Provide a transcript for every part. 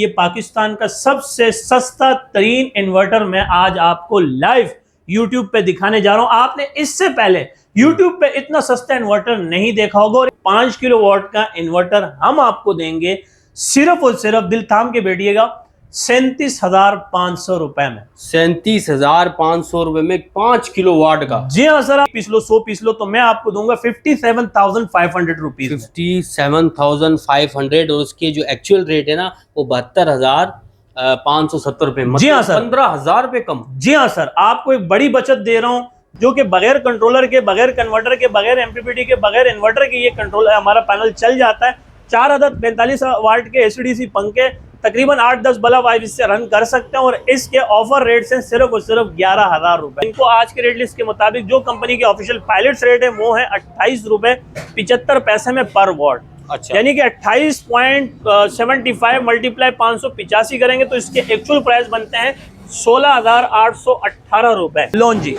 ये पाकिस्तान का सबसे सस्ता तरीन इन्वर्टर मैं आज आपको लाइव YouTube पे दिखाने जा रहा हूं। आपने इससे पहले YouTube पे इतना सस्ता इन्वर्टर नहीं देखा होगा और 5 किलोवाट का इन्वर्टर हम आपको देंगे सिर्फ और सिर्फ, दिल थाम के बैठिएगा, 37,500 रुपए में। 37,500 रुपए में 5 किलोवाट का। जी हाँ सर, आप पीस लो, 100 पीस लो तो मैं आपको दूंगा 57,500 रुपीज। 57,500 और उसके जो एक्चुअल रेट है ना वो 72,570 रुपए। जी हाँ सर, 15,000 रुपए कम। जी हाँ सर, आपको एक बड़ी बचत दे रहा हूँ जो कि बगैर कंट्रोलर के, बगैर कन्वर्टर के, बगैर एमपीपीटी के, बगैर इन्वर्टर के ये कंट्रोलर हमारा पैनल चल जाता है। 4 अदद 45 वाट के एचडीसी पंखे तकरीबन 8-10 बल्ब आप इससे रन कर सकते हैं और इसके ऑफर रेट से सिर्फ और सिर्फ 11,000 रुपए। इनको आज के रेट लिस्ट के मुताबिक जो कंपनी के ऑफिशियल पायलट्स रेट है वो है 28 रुपए 75 पैसे में पर वॉट। अच्छा, यानी कि 28.75 मल्टीप्लाई 585 करेंगे तो इसके एक्चुअल प्राइस बनते हैं 16,818 रुपए। लॉन्जी,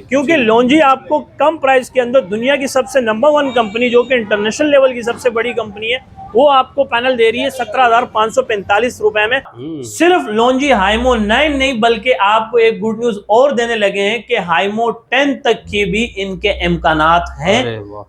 क्योंकि लॉन्जी आपको कम प्राइस के अंदर दुनिया की सबसे नंबर 1 कंपनी जो कि इंटरनेशनल लेवल की सबसे बड़ी कंपनी है वो आपको पैनल दे रही है 17,545 रुपए में। सिर्फ लॉन्जी हाइमो 9 नहीं बल्कि आपको एक गुड न्यूज और देने लगे हैं कि हाइमो 10 तक की भी इनके इम्कानात हैं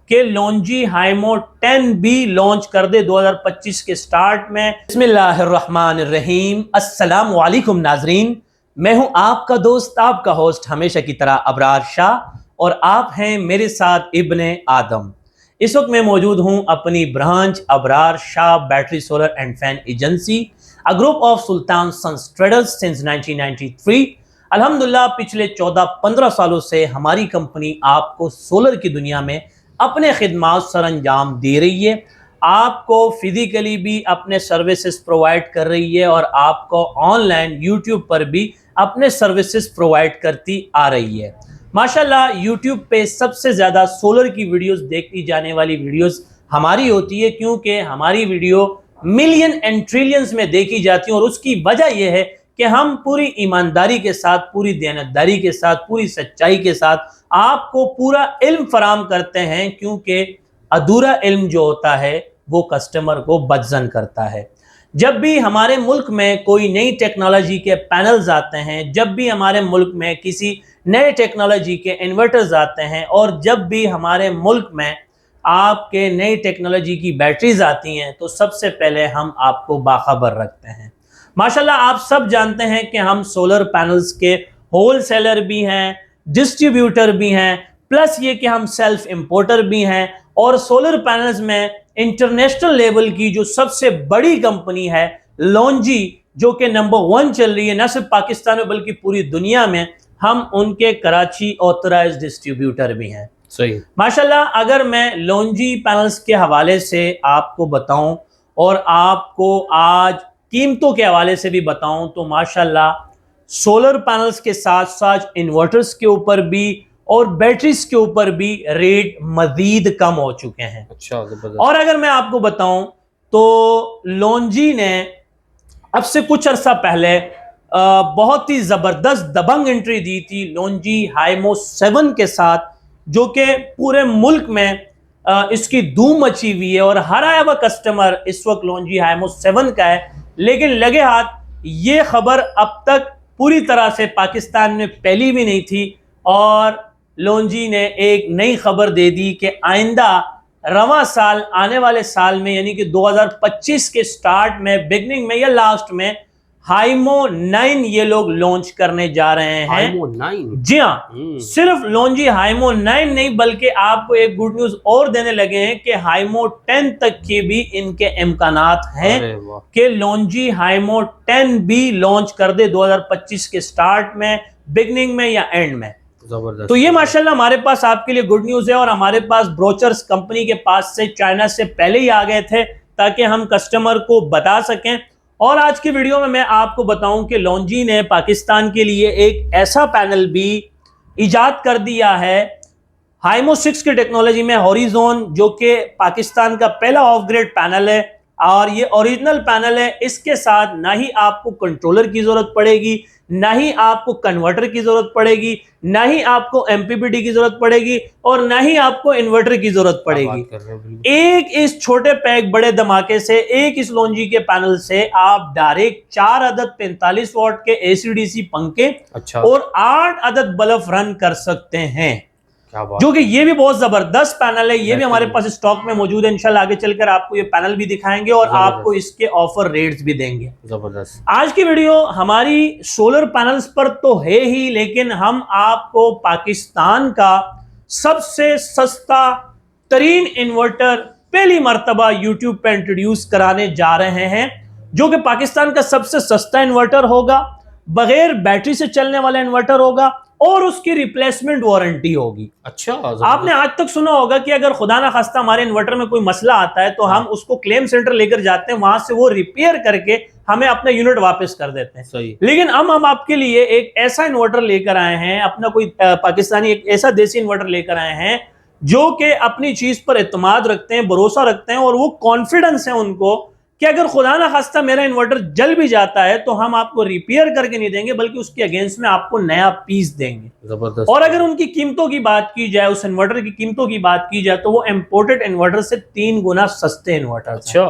कि लॉन्जी हाइमो 10 भी लॉन्च कर दे 2025 के स्टार्ट में। बिस्मिल्लाहिर्रहमानिर्रहीम। अस्सलाम वालेकुम नाजरीन, मैं हूं आपका दोस्त, आपका होस्ट हमेशा की तरह अबरार शाह और आप हैं मेरे साथ इब्ने आदम। इस वक्त मैं मौजूद हूं अपनी branch Abrar Shah battery solar and fan agency, a group of Sultan sons traders since 1993। अल्हम्दुलिल्लाह पिछले 14-15 सालों से हमारी कंपनी आपको सोलर की दुनिया में अपने खिदमात सरंजाम दे रही है, आपको फिजिकली भी अपने सर्विसेज प्रोवाइड कर रही है और आपको ऑनलाइन यूट्यूब पर भी अपने सर्विसेज प्रोवाइड करती आ रही है। माशाल्लाह यूट्यूब पे सबसे ज़्यादा सोलर की वीडियोस देखी जाने वाली वीडियोस हमारी होती है, क्योंकि हमारी वीडियो मिलियन एंड ट्रिलियंस में देखी जाती है और उसकी वजह यह है कि हम पूरी ईमानदारी के साथ, पूरी दयानतदारी के साथ, पूरी सच्चाई के साथ आपको पूरा इल्म फराम करते हैं, क्योंकि अधूरा इल्म जो होता है वो कस्टमर को बदजन करता है। जब भी हमारे मुल्क में कोई नई टेक्नोलॉजी के पैनल्स आते हैं, जब भी हमारे मुल्क में किसी नए टेक्नोलॉजी के इन्वर्टर्स आते हैं और जब भी हमारे मुल्क में आपके नई टेक्नोलॉजी की बैटरीज आती हैं तो सबसे पहले हम आपको बाखबर रखते हैं। माशाल्लाह आप सब जानते हैं कि हम सोलर पैनल्स के होल सेलर भी हैं, डिस्ट्रीब्यूटर भी हैं, प्लस ये कि हम सेल्फ इंपोर्टर भी हैं और सोलर पैनल्स में इंटरनेशनल लेवल की जो सबसे बड़ी कंपनी है लॉन्जी, जो कि नंबर 1 चल रही है न सिर्फ पाकिस्तान में बल्कि पूरी दुनिया में, हम उनके कराची ऑथराइज्ड डिस्ट्रीब्यूटर भी हैं। सही। माशाल्लाह अगर मैं लॉन्जी पैनल्स के हवाले से आपको बताऊं और आपको आज कीमतों के हवाले से भी बताऊं तो माशाल्लाह सोलर पैनल्स के साथ साथ इन्वर्टर्स के ऊपर भी और बैटरीज के ऊपर भी रेट मजीद कम हो चुके हैं। अच्छा, और अगर मैं आपको बताऊं तो लॉन्जी ने अब से कुछ अरसा पहले बहुत ही जबरदस्त दबंग एंट्री दी थी लॉन्जी हाइमो 7 के साथ, जो कि पूरे मुल्क में इसकी धूम मची हुई है और हर आया हुआ कस्टमर इस वक्त लॉन्जी हाइमो 7 का है। लेकिन लगे हाथ ये खबर अब तक पूरी तरह से पाकिस्तान में फैली भी नहीं थी और लॉन्जी ने एक नई खबर दे दी कि आइंदा रवां साल, आने वाले साल में यानी कि 2025 के स्टार्ट में, बिगनिंग में या लास्ट में हाइमो 9 ये लोग लॉन्च करने जा रहे हैं। हाइमो 9? जी हाँ, सिर्फ लॉन्जी हाइमो 9 नहीं बल्कि आपको एक गुड न्यूज और देने लगे हैं कि हाइमो 10 तक की भी इनके इम्कानात हैं कि लॉन्जी हाइमो 10 भी लॉन्च कर दे 2025 के स्टार्ट में, बिगनिंग में या एंड में। तो ये माशाल्लाह हमारे पास आपके लिए गुड न्यूज है और हमारे पास ब्रोचर्स कंपनी के पास से चाइना से पहले ही आ गए थे ताकि हम कस्टमर को बता सकें। और आज की वीडियो में मैं आपको बताऊं कि लॉन्जी ने पाकिस्तान के लिए एक ऐसा पैनल भी इजाद कर दिया है हाइमो 6 की टेक्नोलॉजी में, हॉरिजॉन, जो कि पाकिस्तान का पहला ऑफ ग्रिड पैनल है। और ये ओरिजिनल पैनल है। इसके साथ ना ही आपको कंट्रोलर की जरूरत पड़ेगी, ना ही आपको कन्वर्टर की जरूरत पड़ेगी, ना ही आपको एमपीपीटी की जरूरत पड़ेगी, और ना ही आपको इन्वर्टर की जरूरत पड़ेगी। एक इस छोटे पैक बड़े धमाके से, एक इस लॉन्जी के पैनल से आप डायरेक्ट 4 अदद 45 वॉट के एसीडीसी पंखे और 8 अदद बल्ब रन कर सकते हैं, जो कि ये भी बहुत जबरदस्त पैनल है। ये भी हमारे पास स्टॉक में मौजूद है। इंशाल्लाह आगे चलकर आपको ये पैनल भी दिखाएंगे और आपको इसके ऑफर रेट्स भी देंगे। जबरदस्त। आज की वीडियो हमारी सोलर पैनल्स पर तो है ही, लेकिन हम आपको पाकिस्तान का सबसे सस्ता तरीन इन्वर्टर पहली मर्तबा यूट्यूब पे इंट्रोड्यूस कराने जा रहे हैं, जो कि पाकिस्तान का सबसे सस्ता इन्वर्टर होगा, बगैर बैटरी से चलने वाला इन्वर्टर होगा और उसकी रिप्लेसमेंट वारंटी होगी। अच्छा, आपने आज तक सुना होगा कि अगर खुदा ना खास्ता हमारे इन्वर्टर में कोई मसला आता है तो हम उसको क्लेम सेंटर लेकर जाते हैं, वहां से वो रिपेयर करके हमें अपना यूनिट वापस कर देते हैं। सही। लेकिन हम आपके लिए एक ऐसा इन्वर्टर लेकर आए हैं, अपना कोई पाकिस्तानी एक ऐसा देसी इन्वर्टर लेकर आए हैं जो कि अपनी चीज पर एतमाद रखते हैं, भरोसा रखते हैं, और वो कॉन्फिडेंस है उनको कि अगर खुदा ना खास्ता मेरा इन्वर्टर जल भी जाता है तो हम आपको रिपेयर करके नहीं देंगे, बल्कि उसके अगेंस्ट में आपको नया पीस देंगे। जबरदस्त। और अगर उनकी कीमतों की बात की जाए, उस इन्वर्टर की कीमतों की बात की जाए, तो वो इंपोर्टेड इन्वर्टर से 3 गुना सस्ते इन्वर्टर। अच्छा।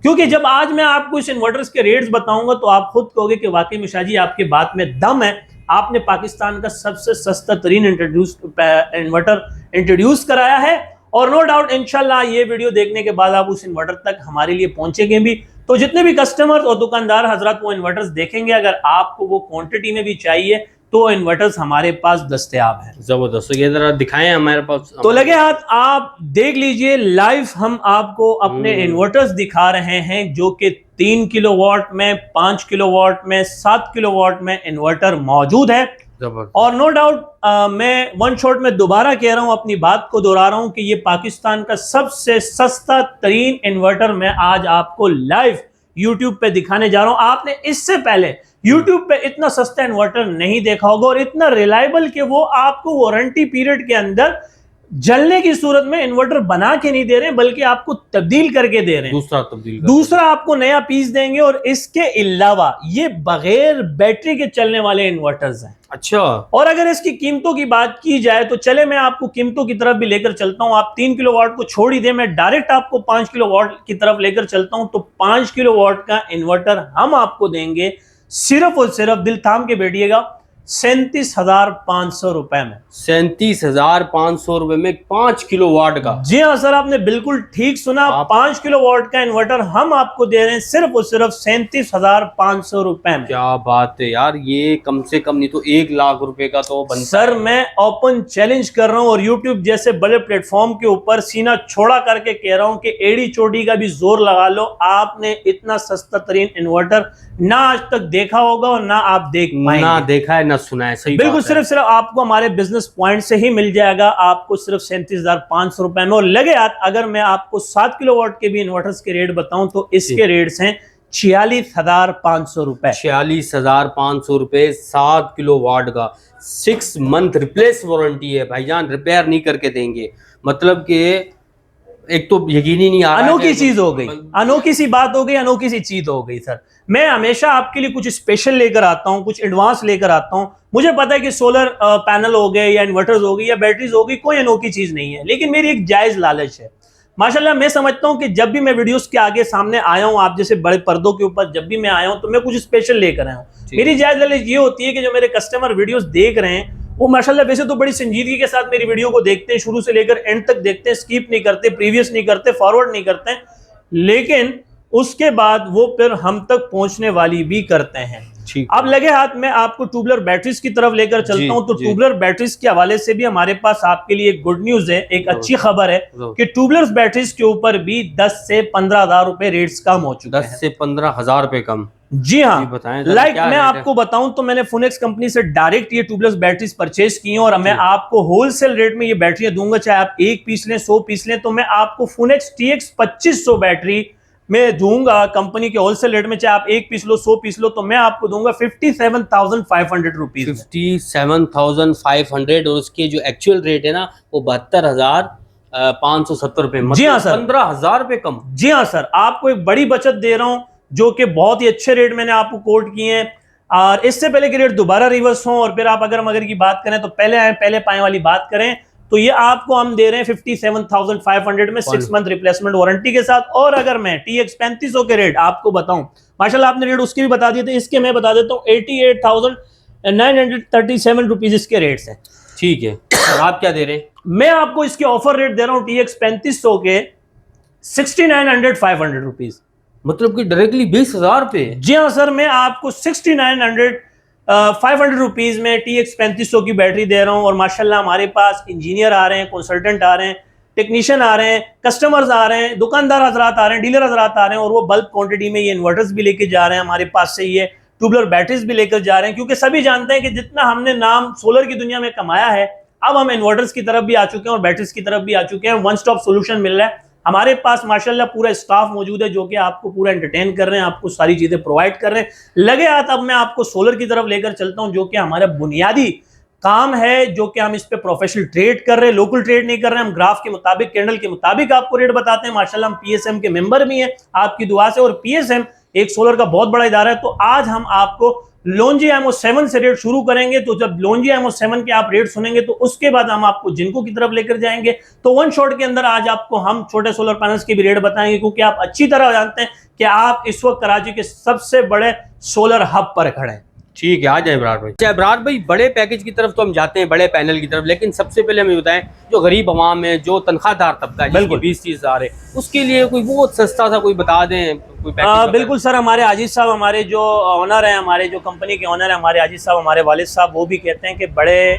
क्योंकि जब आज मैं आपको इस इन्वर्टर्स के रेट्स बताऊंगा तो आप खुद कहोगे कि वाकई में शाह जी आपकी बात में दम है, आपने पाकिस्तान का सबसे सस्ता तरीन इन्वर्टर इंट्रोड्यूस कराया है। और नो डाउट इंशाल्लाह ये वीडियो देखने के बाद आप उस इन्वर्टर तक हमारे लिए पहुंचेंगे भी। तो जितने भी कस्टमर्स और दुकानदार हजरत वो इन्वर्टर्स देखेंगे, अगर आपको वो क्वांटिटी में भी चाहिए तो इन्वर्टर्स हमारे पास दस्तयाब है। जबरदस्त। ये जरा दिखाएं हमारे पास। तो लगे हाथ आप देख लीजिए लाइव, हम आपको अपने इन्वर्टर्स दिखा रहे हैं जो कि 3 किलोवाट में, 5 किलोवाट में, 7 किलोवाट में इन्वर्टर मौजूद है। और नो डाउट मैं वन शॉट में दोबारा कह रहा हूं, अपनी बात को दोहरा रहा हूं कि ये पाकिस्तान का सबसे सस्ता तरीन इन्वर्टर मैं आज आपको लाइव यूट्यूब पे दिखाने जा रहा हूं। आपने इससे पहले यूट्यूब पे इतना सस्ता इन्वर्टर नहीं देखा होगा और इतना रिलायबल कि वो आपको वारंटी पीरियड के अंदर जलने की सूरत में इन्वर्टर बना के नहीं दे रहे हैं, बल्कि आपको तब्दील करके दे रहे हैं। दूसरा आपको नया पीस देंगे। और इसके अलावा ये बगैर बैटरी के चलने वाले इन्वर्टर्स हैं। अच्छा। और अगर इसकी कीमतों की बात की जाए तो चले मैं आपको कीमतों की तरफ भी लेकर चलता हूं। आप 3 किलोवाट को छोड़ ही दें, मैं डायरेक्ट आपको 5 किलोवाट की तरफ लेकर चलता हूं। तो 5 किलोवाट का इन्वर्टर हम आपको देंगे सिर्फ और सिर्फ, दिल थाम के बैठिएगा, 37,500 रुपए में। 37,500 रुपए में 5 किलोवाट का? जी हाँ सर, आपने बिल्कुल ठीक सुना। 5 किलोवाट का इन्वर्टर हम आपको दे रहे हैं सिर्फ और सिर्फ 37,500 रुपए में। क्या बात है यार, ये कम से कम नहीं तो 1 लाख रुपए का तो बनता सर है। मैं ओपन चैलेंज कर रहा हूं और यूट्यूब जैसे बड़े प्लेटफॉर्म के ऊपर सीना छोड़ा करके कह रहा हूं कि एड़ी चोटी का भी जोर लगा लो, आपने इतना सस्ता तरीन इन्वर्टर ना आज तक देखा होगा और ना आप देख पाएंगे। ना देखा है ना सुना है। सही बिल्कुल, सिर्फ आपको हमारे बिजनेस पॉइंट से ही मिल जाएगा, आपको सिर्फ 37,500 रुपए में। और लगे हाथ अगर मैं आपको 7 किलोवाट के भी इन्वर्टर्स के रेट बताऊं तो इसके रेट्स हैं 46,500 रुपए। 46,500 रुपए 7 किलोवाट का। 6 मंथ रिप्लेस वारंटी है भाईजान, रिपेयर नहीं करके देंगे। मतलब कि एक तो यकीन ही नहीं आ रहा। अनोखी चीज हो गई, अनोखी सी बात हो गई, अनोखी सी चीज हो गई। सर मैं हमेशा आपके लिए कुछ स्पेशल लेकर आता हूं, कुछ एडवांस लेकर आता हूं। मुझे पता है कि सोलर पैनल हो गए या इन्वर्टर्स हो गई या बैटरीज हो गई, कोई अनोखी चीज नहीं है, लेकिन मेरी एक जायज लालच है। माशाल्लाह मैं समझता हूं कि जब भी मैं वीडियोस के आगे सामने आया हूं, आप जैसे बड़े पर्दों के ऊपर जब भी मैं आया हूं तो मैं कुछ स्पेशल लेकर आया हूं। मेरी जायज लालच ये होती है कि जो मेरे कस्टमर वीडियोस देख रहे हैं वो माशाल्लाह वैसे तो बड़ी संजीदगी के साथ मेरी वीडियो को देखते हैं, शुरू से लेकर एंड तक देखते हैं, स्किप नहीं करते, प्रीवियस नहीं करते, फॉरवर्ड नहीं करते, लेकिन उसके बाद वो फिर हम तक पहुंचने वाली भी करते हैं। अब लगे हाथ में आपको ट्यूबलर बैटरीज की तरफ लेकर चलता हूं। तो ट्यूबलर बैटरीज के हवाले से भी हमारे पास आपके लिए गुड न्यूज है, एक अच्छी खबर है कि ट्यूबलर बैटरीज के ऊपर भी 10 से 15,000 रुपए रेट्स कम हो चुके हैं। 10 से 15,000 रुपए कम? जी हाँ। लाइक मैं आपको बताऊं तो मैंने फुनेक्स कंपनी से डायरेक्ट ये ट्यूबलेस बैटरीज परचेज की हैं और मैं आपको होलसेल रेट में ये बैटरियां दूंगा, चाहे आप 1 पीस लें 100 पीस लें। तो मैं आपको फुनेक्स TX 2500 बैटरी में दूंगा कंपनी के होलसेल रेट में, चाहे आप 1 पीस लो 100 पीस लो, तो मैं आपको दूंगा 57,500 रुपीज। 57,500। और उसके जो एक्चुअल रेट है ना वो 72,000 570 रुपए, जी हाँ सर, 15,000 रुपए कम। जी हाँ सर, आपको एक बड़ी बचत दे रहा हूं जो कि बहुत ही अच्छे रेट मैंने आपको कोट किए हैं। और इससे पहले कि रेट दोबारा रिवर्स हो और फिर आप अगर मगर की बात करें तो पहले आए पहले पाए वाली बात करें तो ये आपको हम दे रहे हैं 57,500 में 6 मंथ रिप्लेसमेंट वारंटी के साथ। और अगर मैं TX 3500 के रेट आपको बताऊं, माशाल्लाह आपने रेट उसके भी बता दिए थे, इसके मैं बता देता हूं 88,937 रुपीज इसके रेट्स हैं। ठीक है, आप क्या दे रहे हैं? मैं आपको इसके ऑफर रेट दे रहा हूं TX 3500 के 69,500 रुपीज, मतलब कि डायरेक्टली 20,000 रुपए। जी हाँ सर, मैं आपको 69,500 रुपीज में TX 3500 की बैटरी दे रहा हूं। और माशाल्लाह हमारे पास इंजीनियर आ रहे हैं, कंसल्टेंट आ रहे हैं, टेक्नीशियन आ रहे हैं, कस्टमर्स आ रहे हैं, दुकानदार हजरात आ रहे हैं, डीलर हजरात आ रहे हैं और वो बल्क क्वांटिटी में ये इन्वर्टर्स भी लेके जा रहे हैं हमारे पास से, ये ट्यूबलर बैटरीज भी लेकर जा रहे हैं। क्योंकि सभी जानते हैं कि जितना हमने नाम सोलर की दुनिया में कमाया है, अब हम इन्वर्टर्स की तरफ भी आ चुके हैं और बैटरीज की तरफ भी आ चुके हैं। वन स्टॉप सोल्यूशन मिल रहा है। हमारे पास माशाल्लाह पूरा स्टाफ मौजूद है जो कि आपको पूरा एंटरटेन कर रहे हैं, आपको सारी चीजें प्रोवाइड कर रहे हैं। लगे हाथ अब मैं आपको सोलर की तरफ लेकर चलता हूं जो कि हमारा बुनियादी काम है, जो कि हम इस पे प्रोफेशनल ट्रेड कर रहे हैं, लोकल ट्रेड नहीं कर रहे हैं। हम ग्राफ के मुताबिक, कैंडल के मुताबिक आपको रेट बताते हैं। माशाल्लाह हम PSM के मेंबर भी हैं आपकी दुआ से, और PSM एक सोलर का बहुत बड़ा इदारा है। तो आज हम आपको लोन्जी एमओ 7 से रेट शुरू करेंगे। तो जब लोन्जी एमओ 7 के आप रेट सुनेंगे तो उसके बाद हम आपको जिनको की तरफ लेकर जाएंगे। तो वन शॉट के अंदर आज आपको हम छोटे सोलर पैनल्स के भी रेट बताएंगे, क्योंकि आप अच्छी तरह जानते हैं कि आप इस वक्त कराची के सबसे बड़े सोलर हब पर खड़े हैं। ठीक है, आ जाए इब्रार भाई। अच्छा इब्रार भाई, बड़े पैकेज की तरफ तो हम जाते हैं, बड़े पैनल की तरफ, लेकिन सबसे पहले हमें बताएं जो गरीब आवाम है, जो तनख्वाहदार तबका है, बिल्कुल 20-30 है, उसके लिए कोई बहुत सस्ता सा कोई बता दें कोई पैकेज। बिल्कुल सर, हमारे आजिज साहब, हमारे जो ऑनर हैं, हमारे जो कंपनी के ऑनर हैं, हमारे आजिज साहब, हमारे वालिद साहब, वो भी कहते हैं कि बड़े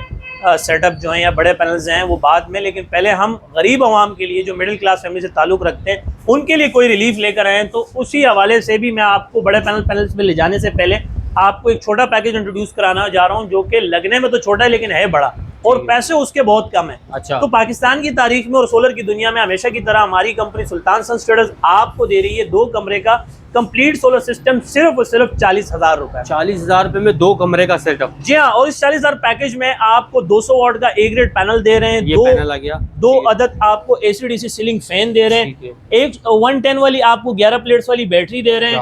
सेटअप जो हैं या बड़े पैनल्स हैं वो बाद में, लेकिन पहले हम गरीब आवाम के लिए जो मिडिल क्लास फैमिली से ताल्लुक़ रखते हैं उनके लिए कोई रिलीफ लेकर आए हैं। तो उसी हवाले से भी मैं आपको बड़े पैनल्स में ले जाने से पहले आपको एक छोटा पैकेज इंट्रोड्यूस कराना जा रहा हूं जो कि लगने में तो छोटा है लेकिन है बड़ा, और पैसे उसके बहुत कम है। अच्छा। तो पाकिस्तान की तारीख में और सोलर की दुनिया में हमेशा की तरह हमारी कंपनी सुल्तान सन्स ट्रेडर्स आपको दे रही है 2 कमरे का कंप्लीट सोलर सिस्टम सिर्फ और सिर्फ 40,000 रुपए। 40,000 रुपए में 2 कमरे का सेटअप। जी हाँ, और इस 40,000 पैकेज में आपको 200 वाट का A ग्रेड पैनल दे रहे हैं, ये पैनल आ गया, 2 अदद आपको AC/DC सीलिंग फैन दे रहे हैं, एक 110 वाली आपको 11 प्लेट्स वाली बैटरी दे रहे हैं,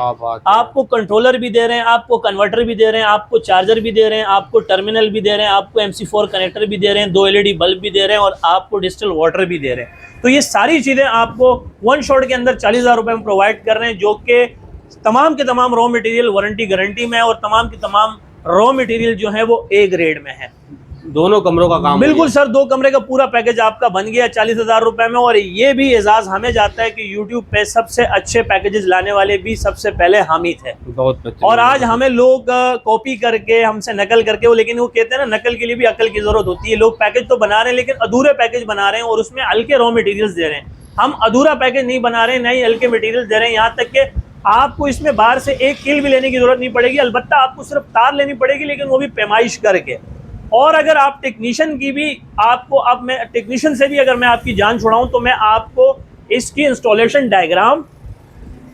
आपको कंट्रोलर भी दे रहे हैं, आपको कन्वर्टर भी दे रहे हैं, आपको चार्जर भी दे रहे हैं, आपको टर्मिनल भी दे रहे हैं, आपको MC4 कनेक्टर भी दे रहे हैं, 2 LED बल्ब भी दे रहे हैं और आपको डिजिटल वाटर भी दे रहे हैं। तो ये सारी चीजें आपको वन शॉट के अंदर 40,000 रुपए में प्रोवाइड कर रहे हैं, जो कि तमाम के तमाम रॉ मटेरियल वारंटी गारंटी में है और तमाम के तमाम रॉ मटेरियल जो है वो A ग्रेड में है। दोनों कमरों का काम बिल्कुल सर, 2 कमरे का पूरा पैकेज आपका बन गया 40,000 रुपए में। और ये भी एजाज हमें जाता है कि YouTube पे सबसे अच्छे पैकेजेस लाने वाले भी सबसे पहले हम ही थे। बहुत। और आज हमें लोग कॉपी करके, हमसे नकल करके, वो लेकिन वो कहते हैं ना नकल के लिए भी अकल की जरूरत होती है। लोग पैकेज तो बना रहे हैं लेकिन अधूरे पैकेज बना रहे हैं और उसमें हल्के रॉ मटेरियल्स दे रहे हैं। हम अधूरा पैकेज नहीं बना रहे हैं, नहीं हल्के मटेरियल दे रहे हैं। यहाँ तक कि आपको इसमें बाहर से एक कील भी लेने की जरूरत नहीं पड़ेगी, अलबत्ता आपको सिर्फ तार लेनी पड़ेगी, लेकिन वो भी पैमाइश करके। और अगर आप टेक्नीशियन की भी आपको, अब मैं टेक्नीशियन से भी अगर मैं आपकी जान छुड़ाऊं तो मैं आपको इसकी इंस्टॉलेशन डायग्राम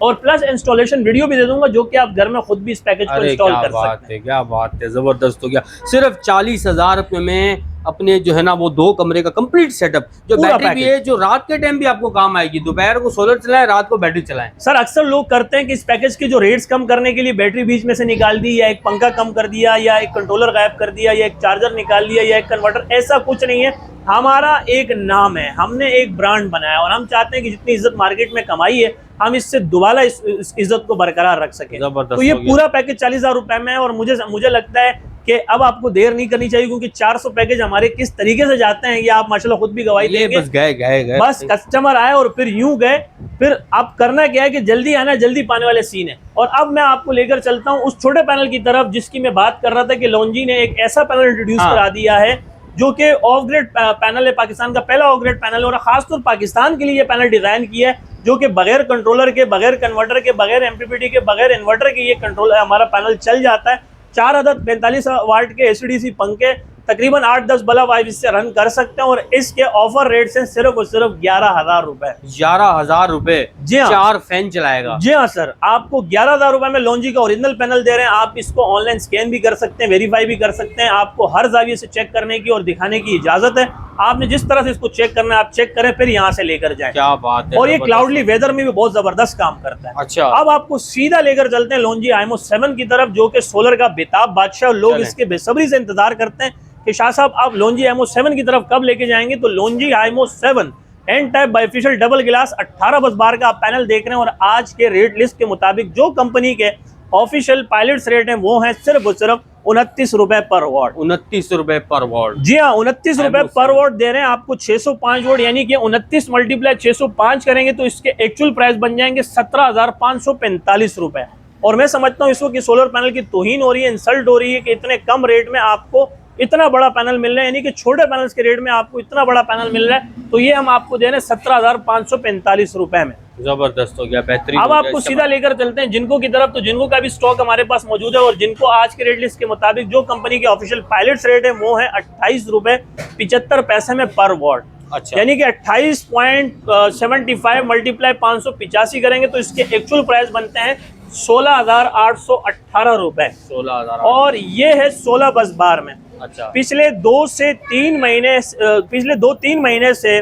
और प्लस इंस्टॉलेशन वीडियो भी दे दूंगा, जो कि आप घर में खुद भी इस पैकेज को इंस्टॉल कर सकते हैं। क्या बात है, जबरदस्त हो गया। सिर्फ 40,000 रुपए में अपने जो है ना वो 2 कमरे का कंप्लीट सेटअप, जो बैटरी भी है, जो रात के टाइम भी आपको काम आएगी, दोपहर को सोलर चलाएं, रात को बैटरी चलाएं। सर अक्सर लोग करते हैं कि इस पैकेज के जो रेट्स कम करने के लिए बैटरी बीच में से निकाल दी, या एक पंखा कम कर दिया, या एक कंट्रोलर गायब कर दिया, या एक चार्जर निकाल लिया, या एक कन्वर्टर। ऐसा कुछ नहीं है। हमारा एक नाम है, हमने एक ब्रांड बनाया और हम चाहते हैं कि जितनी इज्जत मार्केट में कमाई है हम इससे दोबारा इस इज्जत को बरकरार रख सकें। तो ये पूरा पैकेज 40,000 रुपए में है। और मुझे लगता है कि अब आपको देर नहीं करनी चाहिए, क्योंकि 400 पैकेज हमारे किस तरीके से जाते हैं ये आप माशाल्लाह खुद भी गवाही देंगे। बस गए बस कस्टमर आए और फिर यूं गए। फिर अब करना क्या है कि जल्दी आना, जल्दी पाने वाले सीन है। और अब मैं आपको लेकर चलता हूं उस छोटे पैनल की तरफ जिसकी मैं बात कर रहा था कि लॉन्जी ने एक ऐसा पैनल इंट्रोड्यूस करा दिया है जो कि ऑफ ग्रेड पैनल है, पाकिस्तान का पहला ऑफ ग्रेड पैनल है। और खासतौर पाकिस्तान के लिए ये पैनल डिजाइन किया है, जो कि बगैर कंट्रोलर के, बगैर कन्वर्टर के, बगैर MPPT के, बगैर इन्वर्टर के ये कंट्रोल हमारा पैनल चल जाता है। 4 अदद 45 वाट के AC/DC पंखे, तकरीबन 8-10 बल्ब आप इससे रन कर सकते हैं। और इसके ऑफर रेट से सिर्फ और सिर्फ 11,000 रुपए। 11,000 रुपए? जी हाँ, 4 फैन चलाएगा। जी हाँ सर, आपको 11,000 रुपए में लॉन्जी का ओरिजिनल पैनल दे रहे हैं। आप इसको ऑनलाइन स्कैन भी कर सकते हैं, वेरीफाई भी कर सकते हैं। आपको हर जाविये से चेक करने की और दिखाने की इजाजत है। आपने जिस तरह से इसको चेक करना है आप चेक करें, फिर यहाँ से लेकर जाएं। क्या बात है। और ये क्लाउडली वेदर में भी बहुत जबरदस्त काम करता है। अच्छा, अब आपको सीधा लेकर चलते हैं लोंजी आईमो 7 की तरफ, जो कि सोलर का बेताब बादशाह। लोग इसके बेसब्री से इंतजार करते हैं कि शाह साहब आप लोंजी आईमो 7 की तरफ कब लेके जाएंगे। तो LONGi HiMO 7 N type bifacial double glass 18 बस बार का आप पैनल देख रहे हैं। और आज के रेट लिस्ट के मुताबिक जो कंपनी के ऑफिशियल पायलट्स रेट हैं वो हैं सिर्फ और सिर्फ 29 रुपए पर वॉट। 29 रुपए पर वॉट। जी हाँ, 29 रुपए पर वॉट दे रहे हैं आपको 605 वोट, यानी कि 29 मल्टीप्लाई 605 करेंगे तो इसके एक्चुअल प्राइस बन जाएंगे 17,545 रुपए। और मैं समझता हूँ इस वक्त सोलर पैनल की तौहीन हो रही है, इंसल्ट हो रही है कि इतने कम रेट में आपको इतना बड़ा पैनल मिल रहा है, यानी कि छोटे पैनल्स के रेट में आपको इतना बड़ा पैनल मिल रहा है। तो ये हम आपको दे रहे हैं 17,545 रुपए में। जबरदस्त हो गया, बेहतरीन। अब आपको सीधा लेकर चलते हैं जिनको की तरफ। तो जिनको का भी स्टॉक हमारे पास मौजूद है और जिनको आज के रेट लिस्ट के मुताबिक जो कंपनी के ऑफिशियल पायलट्स रेट है वो है 28 रुपए 75 पैसे में पर वॉट। अच्छा, यानी कि 28.75 मल्टीप्लाई 585 करेंगे तो इसके एक्चुअल प्राइस बनते हैं 16,818 रुपए। 16,000। और ये है 16 बस बार में। अच्छा, पिछले 2-3 महीने से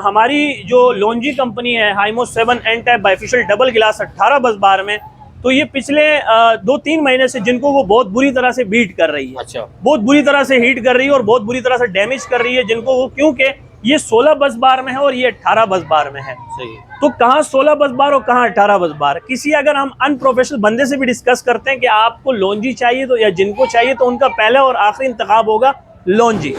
हमारी जो लोंजी कंपनी है HiMO 7 N type bifacial double glass 18 बस बार में, तो ये पिछले 2-3 महीने से जिनको वो बहुत बुरी तरह से बीट कर रही है। अच्छा, बहुत बुरी तरह से हीट कर रही है और बहुत बुरी तरह से डैमेज कर रही है जिनको वो, क्योंकि ये 16 बस बार में है और ये 18 बस बार में है। सही। तो कहाँ 16 बस बार और कहाँ 18 बस बार। किसी अगर हम अनप्रोफेशनल बंदे से भी डिस्कस करते हैं कि आपको लोंजी चाहिए तो या जिनको चाहिए, तो उनका पहला और आखिरी इंतखाब होगा लोंजी।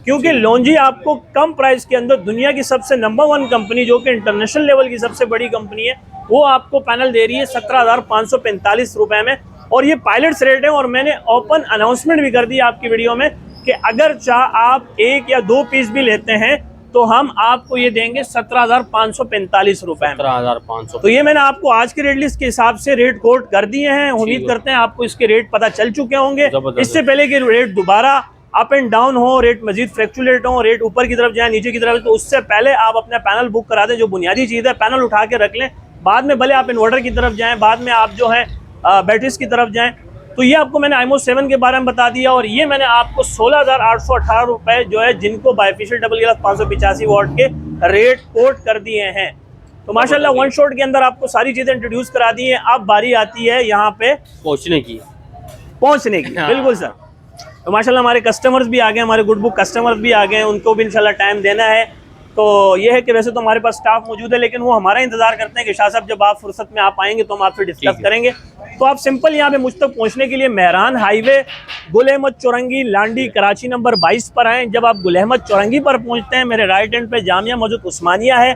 क्योंकि लोंजी आपको कम प्राइस के अंदर दुनिया की सबसे नंबर 1 कंपनी, जो कि इंटरनेशनल लेवल की सबसे बड़ी कंपनी है, वो आपको पैनल दे रही है 17,545 रुपए में। और ये पायलट्स रेट है। और मैंने ओपन अनाउंसमेंट भी कर दी आपकी वीडियो में कि अगर चाह आप 1 या 2 पीस भी लेते हैं तो हम आपको ये देंगे 17,545 रुपए में। 17,500। तो ये मैंने आपको आज के रेट लिस्ट के हिसाब से रेट कोट कर दिए हैं। उम्मीद करते हैं आपको इसके रेट पता चल चुके होंगे। इससे पहले कि रेट दोबारा अप एंड डाउन हो, रेट मजीद फ्लक्चुएट हो, रेट ऊपर की तरफ जाए नीचे की तरफ, तो उससे पहले आप अपना पैनल बुक करा दें। जो बुनियादी चीज़ है पैनल उठा के रख लें, बाद में भले आप इन्वर्टर की तरफ जाएं, बाद में आप जो है बैटरीज की तरफ जाएं। तो ये आपको मैंने आईमो 7 के बारे में बता दिया। और ये मैंने आपको 16,818 रुपए जो है जिनको बाइफेशियल डबल गिलास 585 वॉट के रेट कोट कर दिए हैं। तो माशाल्लाह वन शॉट के अंदर आपको सारी चीजें इंट्रोड्यूस करा दी हैं। अब बारी आती है यहाँ पे पहुंचने की। बिल्कुल सर। तो माशाल्लाह हमारे कस्टमर्स भी आ गए, हमारे गुड बुक कस्टमर्स भी आ गए, उनको भी इंशाल्लाह टाइम देना है। तो ये है कि वैसे तो हमारे पास स्टाफ मौजूद है, लेकिन वो हमारा इंतजार करते हैं कि शाह साहब जब आप फुर्सत में आप आएंगे तो हम आपसे डिस्कस करेंगे। तो आप सिंपल यहाँ पे मुझ तक पहुँचने के लिए मेहरान हाईवे गुल अहमद चौरंगी लांडी कराची नंबर 22 पर आएँ। जब आप गुल अहमद चौरंगी पर पहुँचते हैं, मेरे राइट हैंड पे जामिया मस्जिद उस्मानिया है,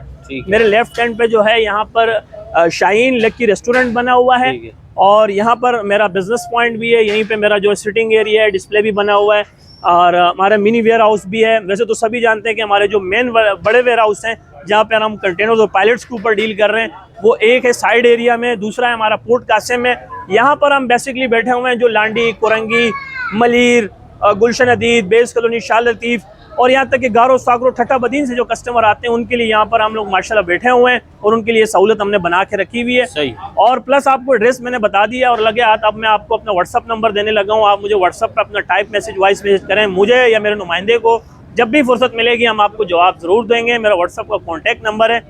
मेरे लेफ्ट हैंड पे जो है यहाँ पर शाहीन लक्की रेस्टोरेंट बना हुआ है। और यहाँ पर मेरा बिजनेस पॉइंट भी है, यहीं पे मेरा जो सिटिंग एरिया है, डिस्प्ले भी बना हुआ है और हमारा मिनी वेयर हाउस भी है। वैसे तो सभी जानते हैं कि हमारे जो मेन बड़े वेयर हाउस हैं जहाँ पे हम कंटेनर्स और पायलट्स के ऊपर डील कर रहे हैं, वो एक है साइड एरिया में, दूसरा है हमारा पोर्ट कासिम में। यहाँ पर हम बेसिकली बैठे हुए हैं जो लांडी, कोरंगी, मलीर, गुलशन अदीद, बेस कॉलोनी, शाह लतीफ़ और यहाँ तक कि गारो, सागरो, ठट्टा बदीन से जो कस्टमर आते हैं उनके लिए यहाँ पर हम लोग माशाल्लाह बैठे हुए हैं और उनके लिए सहूलत हमने बना के रखी हुई है। सही। और प्लस आपको एड्रेस मैंने बता दिया और लगे हाथ अब मैं आपको अपना व्हाट्सअप नंबर देने लगा हूँ। आप मुझे व्हाट्सअप पे अपना टाइप मैसेज, वॉइस मैसेज करें, मुझे या मेरे नुमाइंदे को जब भी फुर्सत मिलेगी हम आपको जवाब ज़रूर देंगे। मेरा व्हाट्सअप का कॉन्टैक्ट नंबर है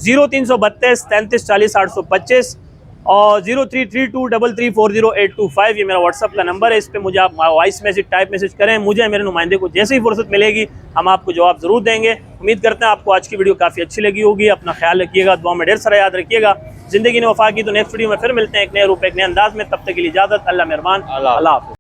0332 33 40 825 और 0332334085। ये मेरा व्हाट्सअप का नंबर है, इस पे मुझे आप वॉइस मैसेज, टाइप मैसेज करें, मुझे मेरे नुमाइंदे को जैसे ही फुर्सत मिलेगी हम आपको जवाब ज़रूर देंगे। उम्मीद करते हैं आपको आज की वीडियो काफ़ी अच्छी लगी होगी। अपना ख्याल रखिएगा, दुआ में ढेर सारा याद रखिएगा। ज़िंदगी ने वफा की। तो नेक्स्ट वीडियो में फिर मिलते हैं एक नए रूप, एक नए अंदाज में। तब तक के लिए इजाज़त। अल्लाह मेहरबान। अल्लाह हाफ़िज़।